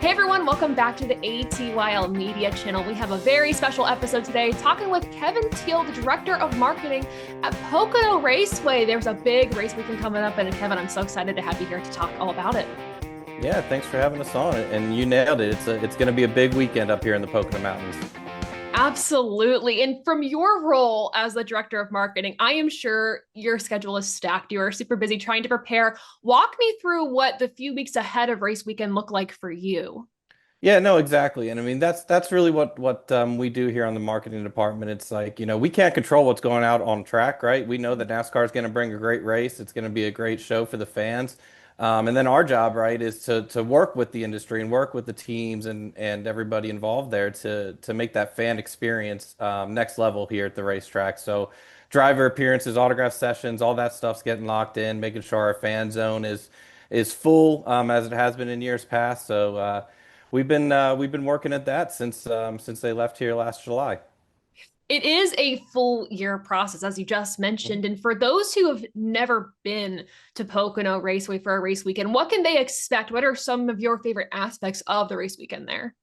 Hey everyone, welcome back to the ATYL Media channel. We have a very special episode today talking with Kevin Teel, the Director of Marketing at Pocono Raceway. There's a big race weekend coming up, and Kevin, I'm so excited to have you here to talk all about it. Yeah, thanks for having us on. And you nailed it. It's going to be a big weekend up here in the Pocono Mountains. Absolutely. And from your role as the Director of Marketing, I am sure your schedule is stacked. You are super busy trying to prepare. Walk me through what the few weeks ahead of race weekend look like for you. Yeah, no, exactly. And I mean that's really what we do here on the marketing department. It's like, we can't control what's going out on track, right? We know that NASCAR is going to bring a great race. It's going to be a great show for the fans. And then our job, right, is to work with the industry and work with the teams and everybody involved there to make that fan experience next level here at the racetrack. So driver appearances, autograph sessions, all that stuff's getting locked in, making sure our fan zone is full as it has been in years past. So we've been working at that since they left here last July. It is a full year process, as you just mentioned. And for those who have never been to Pocono Raceway for a race weekend, what can they expect? What are some of your favorite aspects of the race weekend there?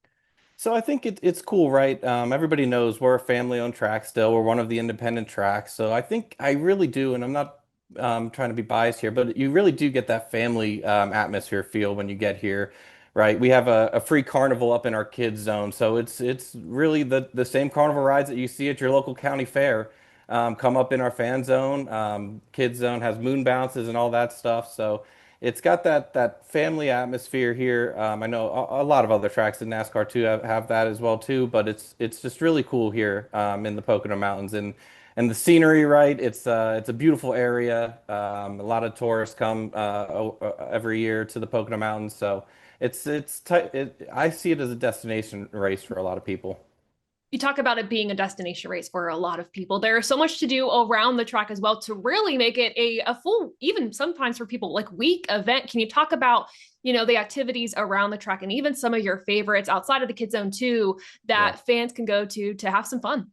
So I think it's cool, right? Everybody knows we're a family-owned track still. We're one of the independent tracks. So I think I really do, and I'm not trying to be biased here, but you really do get that family atmosphere feel when you get here, right? We have a free carnival up in our kids zone, so it's really the same carnival rides that you see at your local county fair come up in our fan zone. Kids zone has moon bounces and all that stuff. So it's got that family atmosphere here. I know a lot of other tracks in NASCAR too have that as well too, but it's just really cool here in the Pocono Mountains and the scenery, right? It's a beautiful area. A lot of tourists come every year to the Pocono Mountains, so I see it as a destination race for a lot of people. You talk about it being a destination race for a lot of people. There is so much to do around the track as well to really make it a full, even sometimes for people, like week event. Can you talk about, the activities around the track and even some of your favorites outside of the kid zone too Yeah. that fans can go to have some fun?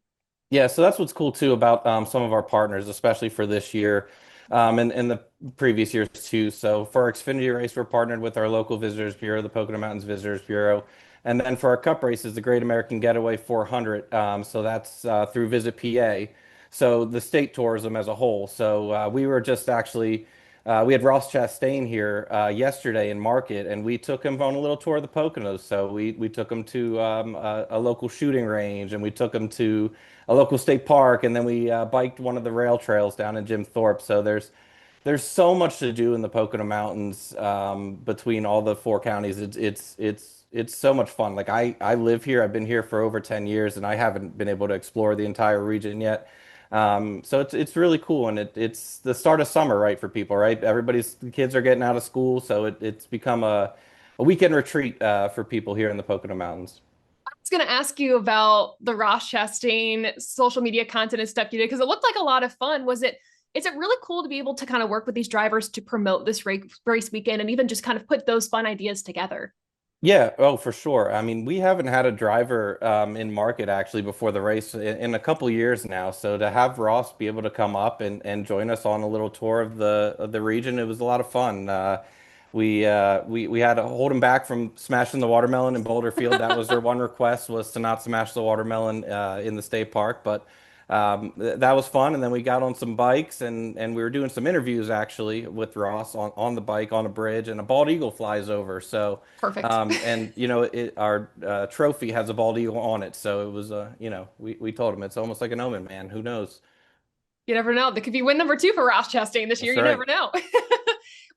Yeah, so that's what's cool too about some of our partners, especially for this year and the previous years too. So for our Xfinity race, we're partnered with our local Visitors Bureau, the Pocono Mountains Visitors Bureau. And then for our Cup races, the Great American Getaway 400. So that's through Visit PA. So the state tourism as a whole. So we were just actually we had Ross Chastain here yesterday in Market, and we took him on a little tour of the Poconos. So we took him to a local shooting range, and we took him to a local state park, and then we biked one of the rail trails down in Jim Thorpe. So there's so much to do in the Pocono Mountains between all the four counties. It's so much fun. Like I live here. I've been here for over 10 years, and I haven't been able to explore the entire region yet. So it's really cool, and it's the start of summer, right, for people, right? The kids are getting out of school, so it's become a weekend retreat for people here in the Pocono Mountains. I was going to ask you about the Ross Chastain social media content and stuff you did because it looked like a lot of fun. Is it really cool to be able to kind of work with these drivers to promote this race weekend and even just kind of put those fun ideas together? Yeah, oh, for sure. I mean, we haven't had a driver in market actually before the race in a couple years now. So to have Ross be able to come up and join us on a little tour of the region, it was a lot of fun. We had to hold him back from smashing the watermelon in Boulder Field. That was their one request, was to not smash the watermelon in the state park. But that was fun. And then we got on some bikes and we were doing some interviews actually with Ross on the bike on a bridge, and a bald eagle flies over. So. Perfect. And our trophy has a bald eagle on it, so it was we told him it's almost like an omen, man. Who knows? You never know. That could be win number two for Ross Chastain this year. That's You right. never know.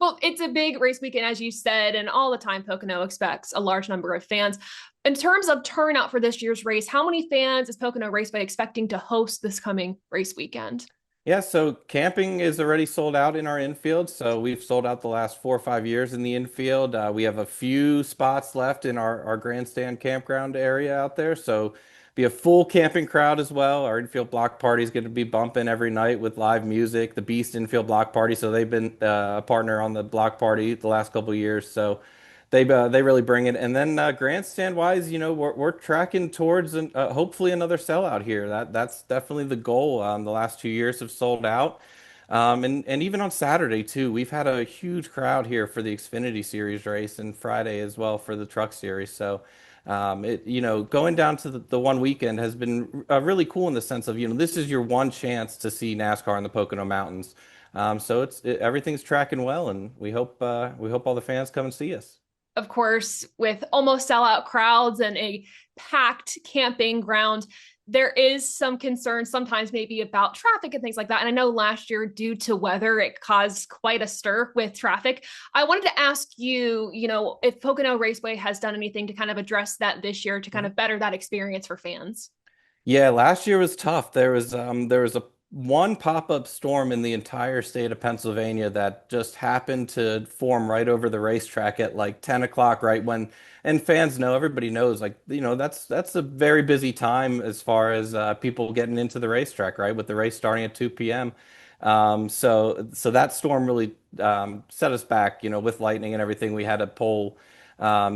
Well, it's a big race weekend, as you said, and all the time Pocono expects a large number of fans. In terms of turnout for this year's race, how many fans is Pocono Raceway expecting to host this coming race weekend? Yeah, so camping is already sold out in our infield. So we've sold out the last 4 or 5 years in the infield. We have a few spots left in our grandstand campground area out there. So be a full camping crowd as well. Our infield block party is going to be bumping every night with live music. The Beast infield block party. So they've been a partner on the block party the last couple of years. So they really bring it. And then grandstand wise, we're tracking towards hopefully another sellout here. That's definitely the goal. The last 2 years have sold out. And even on Saturday too, we've had a huge crowd here for the Xfinity Series race, and Friday as well for the Truck Series. So, going down to the one weekend has been really cool in the sense of, this is your one chance to see NASCAR in the Pocono Mountains. So everything's tracking well, and we hope all the fans come and see us. Of course, with almost sellout crowds and a packed camping ground, there is some concern sometimes maybe about traffic and things like that. And I know last year, due to weather, it caused quite a stir with traffic. I wanted to ask you, if Pocono Raceway has done anything to kind of address that this year to kind of better that experience for fans. Yeah, last year was tough. There was a one pop-up storm in the entire state of Pennsylvania that just happened to form right over the racetrack at like 10 o'clock, right when, and fans know, everybody knows, like, that's a very busy time as far as people getting into the racetrack, right? With the race starting at 2 p.m. So that storm really set us back, with lightning and everything. We had to pull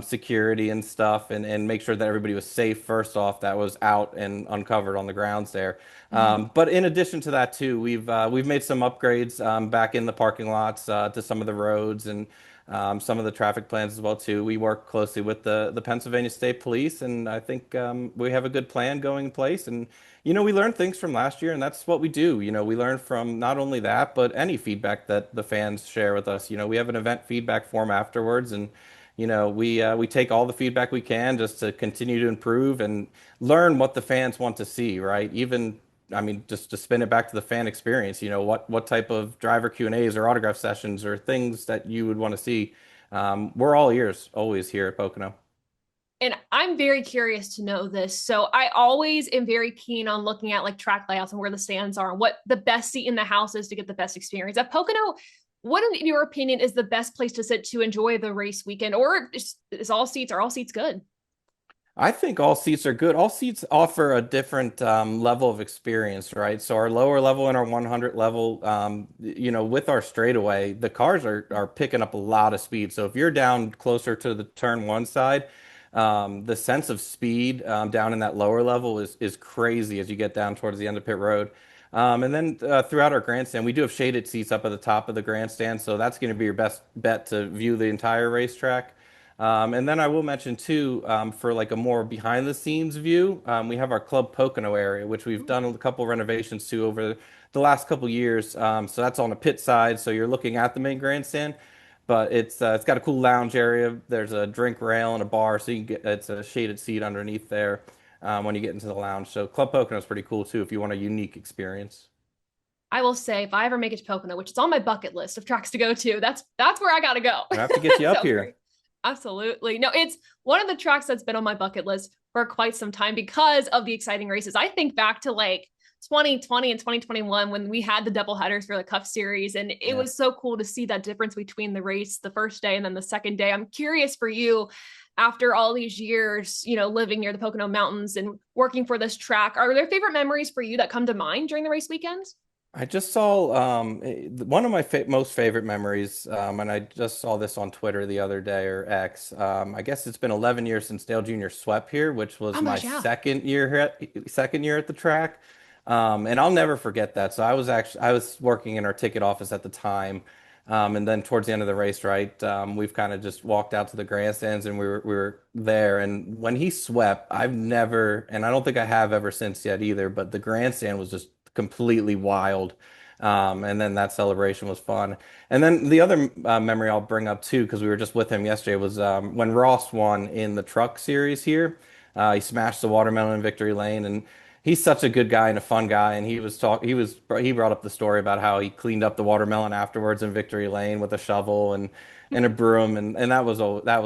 security and stuff, and make sure that everybody was safe first off that was out and uncovered on the grounds there. Mhm. But in addition to that too, we've made some upgrades back in the parking lots to some of the roads and some of the traffic plans as well too. We work closely with the Pennsylvania State Police, and I think we have a good plan going in place. And we learned things from last year, and that's what we do. We learn from not only that, but any feedback that the fans share with us. We have an event feedback form afterwards, and we take all the feedback we can just to continue to improve and learn what the fans want to see, right? Even, I mean, just to spin it back to the fan experience, what type of driver Q&As or autograph sessions or things that you would want to see. We're all ears, always here at Pocono. And I'm very curious to know this. So I always am very keen on looking at like track layouts and where the stands are and what the best seat in the house is to get the best experience. At Pocono, what in your opinion is the best place to sit to enjoy the race weekend? Or are all seats good? I think all seats are good. All seats offer a different level of experience, right? So our lower level and our 100 level, with our straightaway, the cars are picking up a lot of speed. So if you're down closer to the turn one side, the sense of speed down in that lower level is crazy as you get down towards the end of pit road. And then throughout our grandstand, we do have shaded seats up at the top of the grandstand, so that's going to be your best bet to view the entire racetrack. And then I will mention too, for like a more behind the scenes view, we have our Club Pocono area, which we've done a couple renovations to over the last couple years. So that's on the pit side, so you're looking at the main grandstand, but it's got a cool lounge area. There's a drink rail and a bar, so it's a shaded seat underneath there when you get into the lounge. So Club Pocono is pretty cool too if you want a unique experience. I will say if I ever make it to Pocono, which is on my bucket list of tracks to go to, that's where I gotta go. I have to get you up Sounds great. here. Absolutely. No, it's one of the tracks that's been on my bucket list for quite some time because of the exciting races. I think back to like 2020 and 2021 when we had the double headers for the Cup Series, and it Yeah. was so cool to see that difference between the race the first day and then the second day. I'm curious for you, after all these years, living near the Pocono Mountains and working for this track, are there favorite memories for you that come to mind during the race weekends? I just saw one of my fa most favorite memories, and I just saw this on Twitter the other day or X. I guess it's been 11 years since Dale Jr. swept here, which Oh was my my gosh, yeah. second year at the track, and I'll never forget that. So I was working in our ticket office at the time, and then towards the end of the race, right, we've kind of just walked out to the grandstands and we were there. And when he swept, I've never, and I don't think I have ever since yet either, but the grandstand was just completely wild. And then that celebration was fun. And then the other memory I'll bring up too, because we were just with him yesterday, was when Ross won in the truck series here. He smashed the watermelon in victory lane, and he's such a good guy and a fun guy. And he brought up the story about how he cleaned up the watermelon afterwards in victory lane with a shovel and a broom, and that was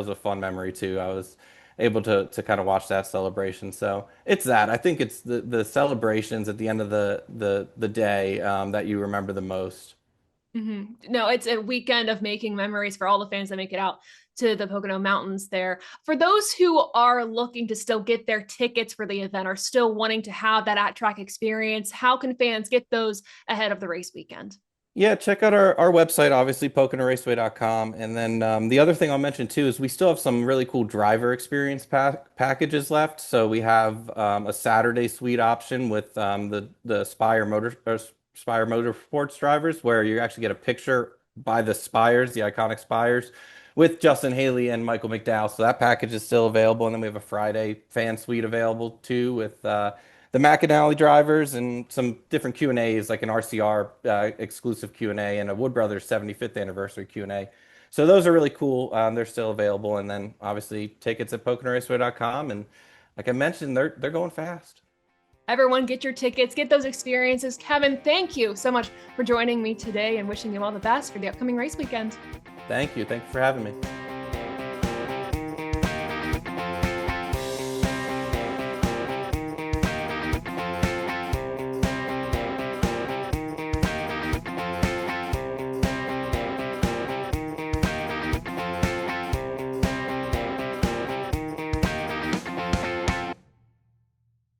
a fun memory too. I was able to kind of watch that celebration. So it's that. I think it's the celebrations at the end of the day that you remember the most. No, it's a weekend of making memories for all the fans that make it out to the Pocono Mountains there. For those who are looking to still get their tickets for the event, are still wanting to have that at track experience, how can fans get those ahead of the race weekend? Yeah, check out our website, obviously, PoconoRaceway.com. And then the other thing I'll mention too is we still have some really cool driver experience packages left. So we have a Saturday suite option with the Spire Motorsports drivers, where you actually get a picture by the Spires, the iconic Spires, with Justin Haley and Michael McDowell. So that package is still available. And then we have a Friday fan suite available too with the McAnally drivers and some different Q&As, like an RCR exclusive Q&A and a Wood Brothers 75th anniversary Q&A. So those are really cool. They're still available. And then obviously tickets at PoconoRaceway.com. And like I mentioned, they're going fast. Everyone get your tickets, get those experiences. Kevin, thank you so much for joining me today and wishing you all the best for the upcoming race weekend. Thank you. Thank you for having me.